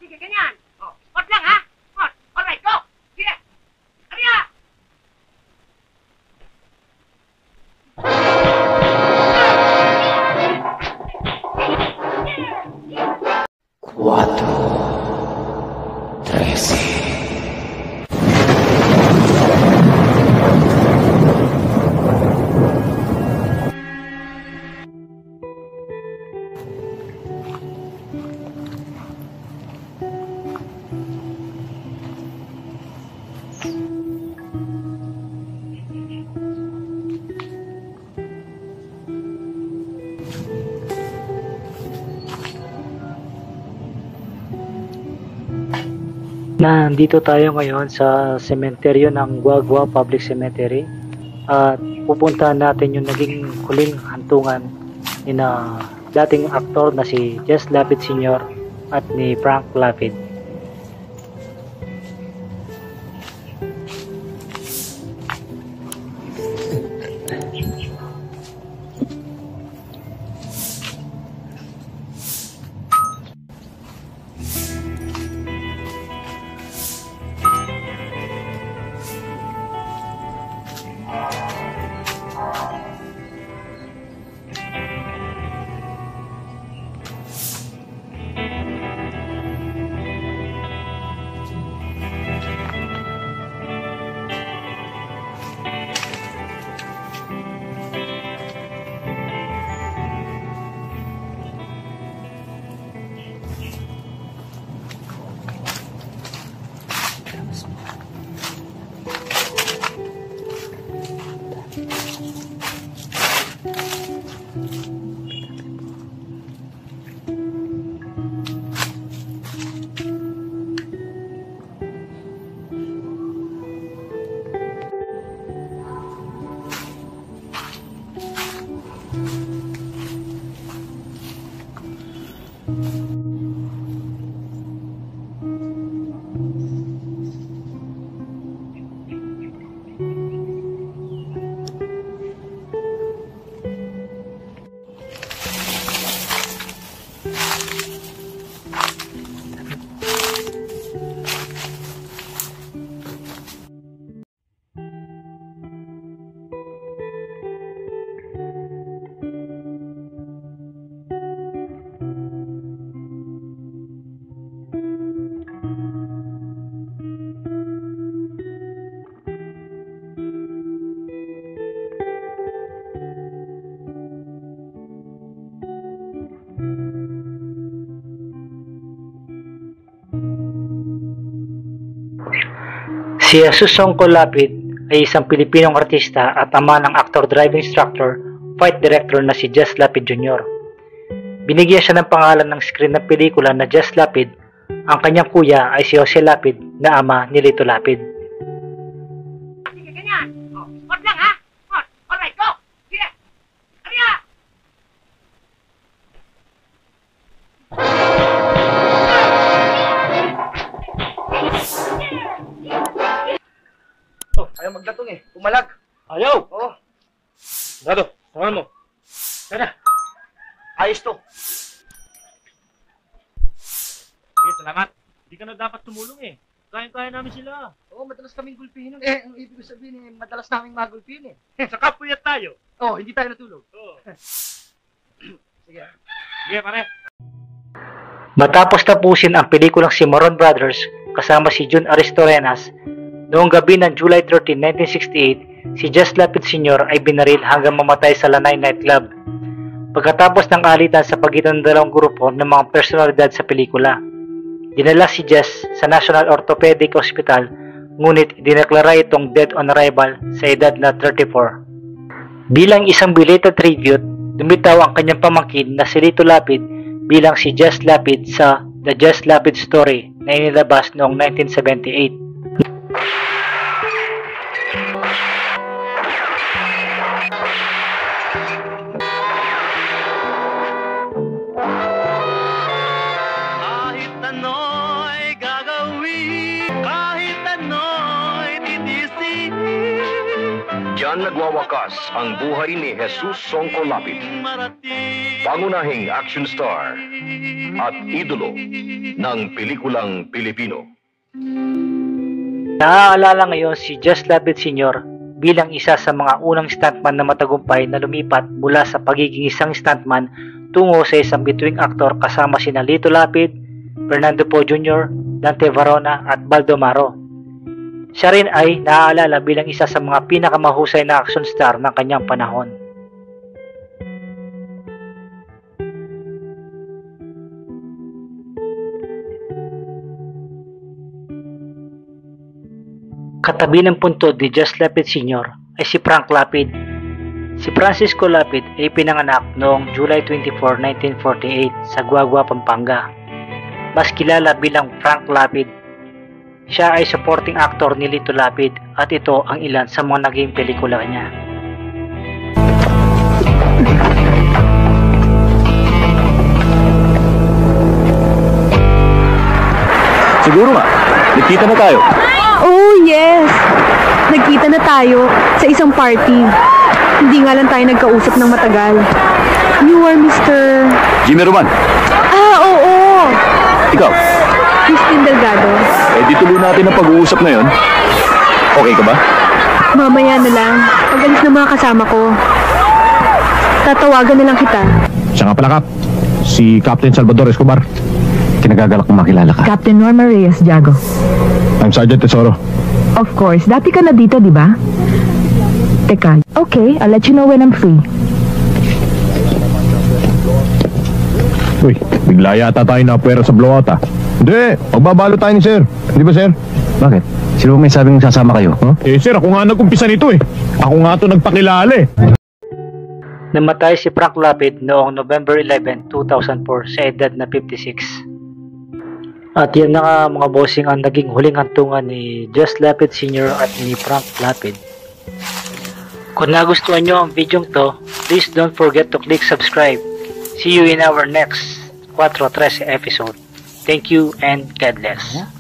sige, ganyan. Oh, spot lang, ha? Spot. Alright, go. Sige. Halika. Cuatro, 13. Nandito tayo ngayon sa sementeryo ng Guagua Public Cemetery at pupuntahan natin yung naging huling hantungan ni na dating aktor na si Jess Lapid Sr. at ni Frank Lapid. Si Susongko Lapid ay isang Pilipinong artista at ama ng actor, driving instructor, fight director na si Jess Lapid Jr. Binigyan siya ng pangalan ng screen ng pelikula na Jess Lapid. Ang kanyang kuya ay si Jose Lapid na ama ni Lito Lapid. Sige, ganyan. Oh, spot lang, ha? Spot. Alright, go. Sige. Halika. Oh, ayaw maglatong eh. Umalag. Ayaw! Oh, Dado, samahan mo. sana. Ayos to. Sige, salamat. Hindi ka na dapat tumulong eh. Kaya-kaya namin sila. Oo, madalas kaming gulpihin nun. Eh, ang ibig ko sabihin eh, madalas naming magulpihin eh. Saka puyat tayo. Oh, hindi tayo natulog. Oo. Sige. Sige, pare. Matapos tapusin ang pelikulang si Moron Brothers kasama si Jun Aristorenas, noong gabi ng July 13, 1968, si Jess Lapid Sr. ay binaril hanggang mamatay sa Lanay nightclub. Pagkatapos ng alitan sa pagitan ng dalawang grupo ng mga personalidad sa pelikula, dinala si Jess sa National Orthopedic Hospital, ngunit dineklara itong dead on arrival sa edad na 34. Bilang isang belated tribute, lumitaw ang kanyang pamangkin na si Lito Lapid bilang si Jess Lapid sa The Jess Lapid Story na inilabas noong 1978. Kahit ano'y gagawin, kahit ano'y titisingin, John Diyan nagwawakas ang buhay ni Jesus Songco Lapid, pangunahing action star at idolo ng pelikulang Pilipino. Naaalala ngayon si Just Lapid Sr. bilang isa sa mga unang stuntman na matagumpay na lumipat mula sa pagiging isang stuntman tungo sa isang bituing aktor kasama sina Lito Lapid, Fernando Poe Jr., Dante Varona at Baldomaro. Siya rin ay naaalala bilang isa sa mga pinakamahusay na action star ng kanyang panahon. Katabi ng puntod ni Just Lapid Sr. ay si Frank Lapid. Si Francisco Lapid ay pinanganak noong July 24, 1948 sa Guagua, Pampanga. Mas kilala bilang Frank Lapid. Siya ay supporting actor ni Lito Lapid at ito ang ilan sa mga naging pelikula niya. Siguro nga, nagkita na tayo. Oh, yes! Nagkita na tayo sa isang party. Hindi nga lang tayo nagkausap ng matagal. You are Mr. Jimmy Roman, Ah, oo! ikaw. Christine Delgado. Di tuloy natin ang pag-uusap ngayon. Okay ka ba? Mamaya na lang. Pag alis ng mga kasama ko. Tatawagan na lang kita. Siya nga pala, Kap. Si Captain Salvador Escobar. Kinagagalak kong makilala ka. Captain Norma Reyes, Diago. I'm Sergeant Tesoro. Of course, dati ka na dito, di ba? Teka, okay, I'll let you know when I'm free. Uy, bigla yata tayo napuwera sa blowout, ah. Hindi, magbabalo tayo ni Sir. Hindi ba, Sir? Bakit? Sino may sabing sasama kayo? Huh? Sir, ako nga nag-umpisa nito eh. Ako nga to nagpakilala eh. Namatay si Frank Lapid noong November 11, 2004 sa edad na 56. At yan na nga mga bossing ang naging huling hantungan ni Just Lapid Sr. at ni Frank Lapid. Kung nagustuhan nyo ang video to, please don't forget to click subscribe. See you in our next 4-13 episode. Thank you and God bless.